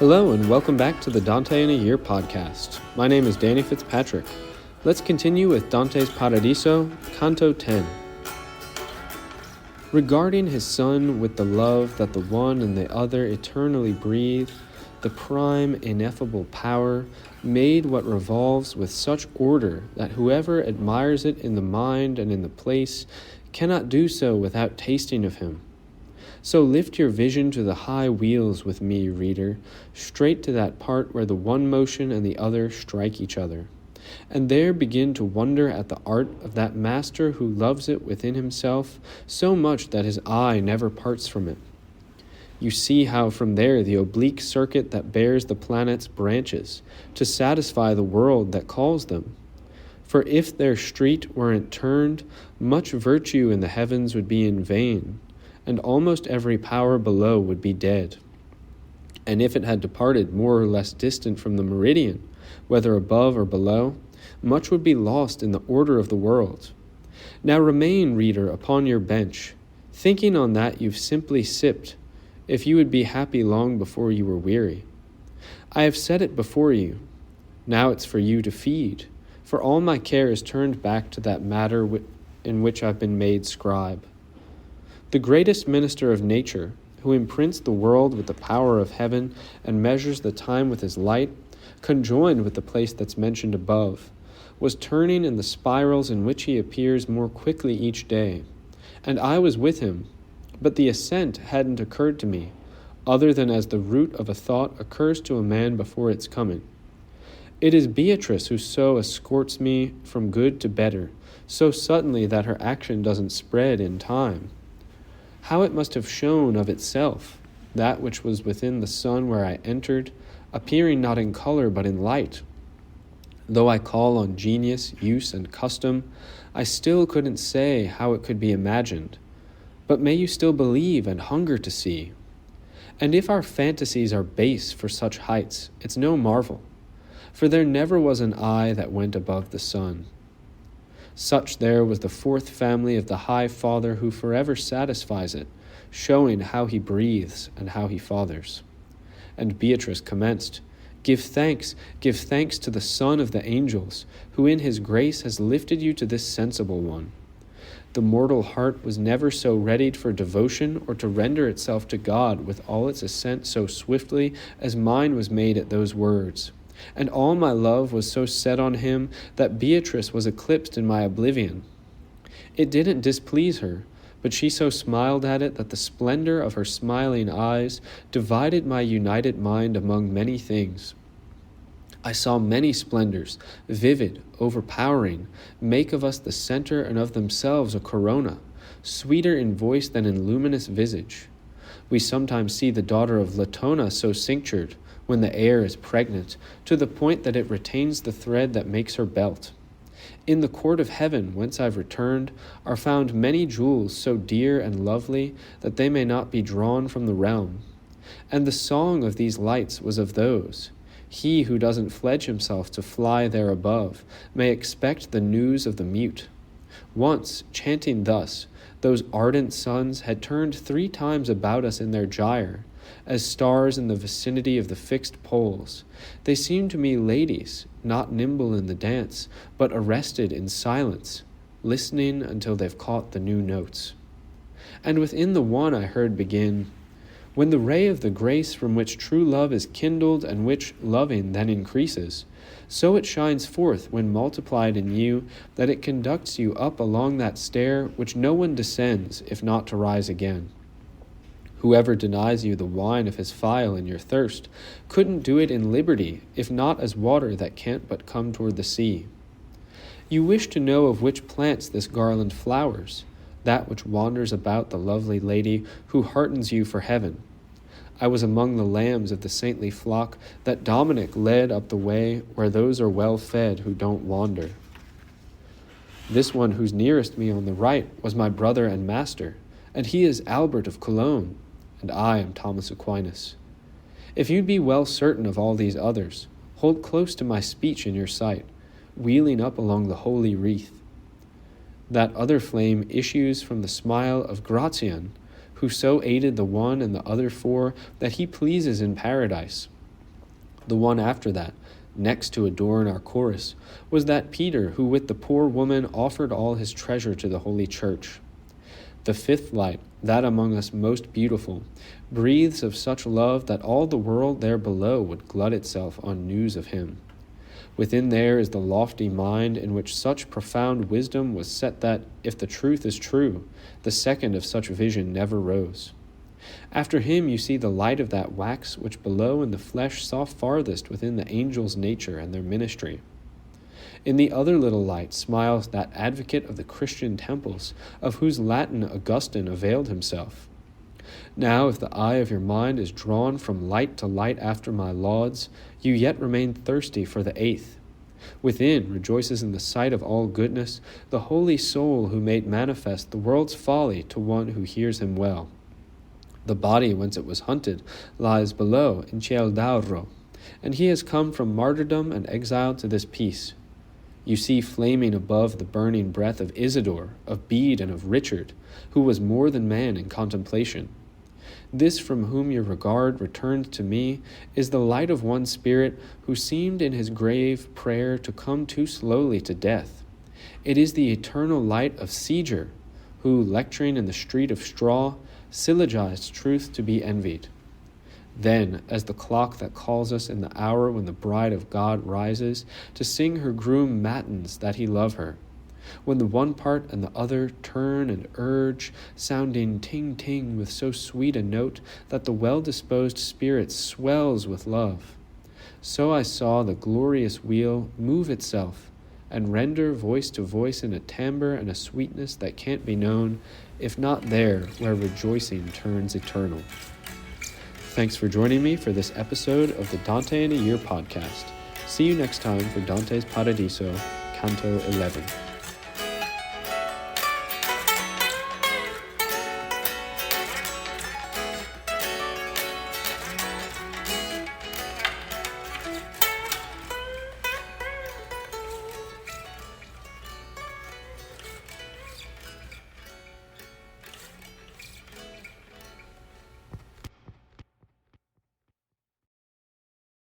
Hello and welcome back to the Dante in a Year podcast. My name is Danny Fitzpatrick. Let's continue with Dante's Paradiso, Canto 10. Regarding his son with the love that the one and the other eternally breathe, the prime ineffable power made what revolves with such order that whoever admires it in the mind and in the place cannot do so without tasting of him. So lift your vision to the high wheels with me, reader, straight to that part where the one motion and the other strike each other, and there begin to wonder at the art of that master who loves it within himself so much that his eye never parts from it. You see how from there the oblique circuit that bears the planets branches, to satisfy the world that calls them. For if their street weren't turned, much virtue in the heavens would be in vain, and almost every power below would be dead. And if it had departed more or less distant from the meridian, whether above or below, much would be lost in the order of the world. Now remain, reader, upon your bench, thinking on that you've simply sipped, if you would be happy long before you were weary. I have set it before you. Now it's for you to feed, for all my care is turned back to that matter in which I've been made scribe. The greatest minister of nature, who imprints the world with the power of heaven and measures the time with his light, conjoined with the place that's mentioned above, was turning in the spirals in which he appears more quickly each day. And I was with him, but the ascent hadn't occurred to me, other than as the root of a thought occurs to a man before its coming. It is Beatrice who so escorts me from good to better, so suddenly that her action doesn't spread in time. How it must have shown of itself, that which was within the sun where I entered, appearing not in color but in light. Though I call on genius, use, and custom, I still couldn't say how it could be imagined. But may you still believe and hunger to see. And if our fantasies are base for such heights, it's no marvel, for there never was an eye that went above the sun. Such there was the fourth family of the High Father who forever satisfies it, showing how he breathes and how he fathers. And Beatrice commenced, give thanks to the Son of the angels, who in his grace has lifted you to this sensible one. The mortal heart was never so readied for devotion or to render itself to God with all its assent so swiftly as mine was made at those words. And all my love was so set on him that Beatrice was eclipsed in my oblivion. It didn't displease her, but she so smiled at it that the splendor of her smiling eyes divided my united mind among many things. I saw many splendors, vivid, overpowering, make of us the center and of themselves a corona, sweeter in voice than in luminous visage. We sometimes see the daughter of Latona so cinctured, when the air is pregnant, to the point that it retains the thread that makes her belt. In the court of heaven, whence I've returned, are found many jewels so dear and lovely that they may not be drawn from the realm. And the song of these lights was of those. He who doesn't fledge himself to fly there above may expect the news of the mute. Once, chanting thus, those ardent suns had turned 3 times about us in their gyre, as stars in the vicinity of the fixed poles. They seemed to me ladies, not nimble in the dance, but arrested in silence, listening until they've caught the new notes. And within the one I heard begin, when the ray of the grace from which true love is kindled and which, loving, then increases, so it shines forth when multiplied in you that it conducts you up along that stair which no one descends if not to rise again. Whoever denies you the wine of his phial in your thirst couldn't do it in liberty, if not as water that can't but come toward the sea. You wish to know of which plants this garland flowers, that which wanders about the lovely lady who heartens you for heaven. I was among the lambs of the saintly flock that Dominic led up the way where those are well fed who don't wander. This one who's nearest me on the right was my brother and master, and he is Albert of Cologne, and I am Thomas Aquinas. If you'd be well certain of all these others, hold close to my speech in your sight, wheeling up along the holy wreath. That other flame issues from the smile of Gratian, who so aided the one and the other 4 that he pleases in paradise. The one after that, next to adorn our chorus, was that Peter who with the poor woman offered all his treasure to the holy church. The fifth light, that among us most beautiful, breathes of such love that all the world there below would glut itself on news of him. Within there is the lofty mind in which such profound wisdom was set that, if the truth is true, the second of such vision never rose. After him you see the light of that wax which below in the flesh saw farthest within the angels' nature and their ministry. In the other little light smiles that advocate of the Christian temples, of whose Latin Augustine availed himself. Now, if the eye of your mind is drawn from light to light after my lauds, you yet remain thirsty for the eighth. Within rejoices in the sight of all goodness the holy soul who made manifest the world's folly to one who hears him well. The body whence it was hunted lies below in Ciel d'Auro, and he has come from martyrdom and exile to this peace. You see flaming above the burning breath of Isidore, of Bede, and of Richard, who was more than man in contemplation. This from whom your regard returned to me is the light of one spirit who seemed in his grave prayer to come too slowly to death. It is the eternal light of Seeger, who, lecturing in the street of straw, syllogized truth to be envied. Then, as the clock that calls us in the hour when the bride of God rises to sing her groom matins that he love her, when the one part and the other turn and urge, sounding ting-ting with so sweet a note that the well-disposed spirit swells with love, so I saw the glorious wheel move itself and render voice to voice in a timbre and a sweetness that can't be known, if not there where rejoicing turns eternal. Thanks for joining me for this episode of the Dante in a Year podcast. See you next time for Dante's Paradiso, Canto 11.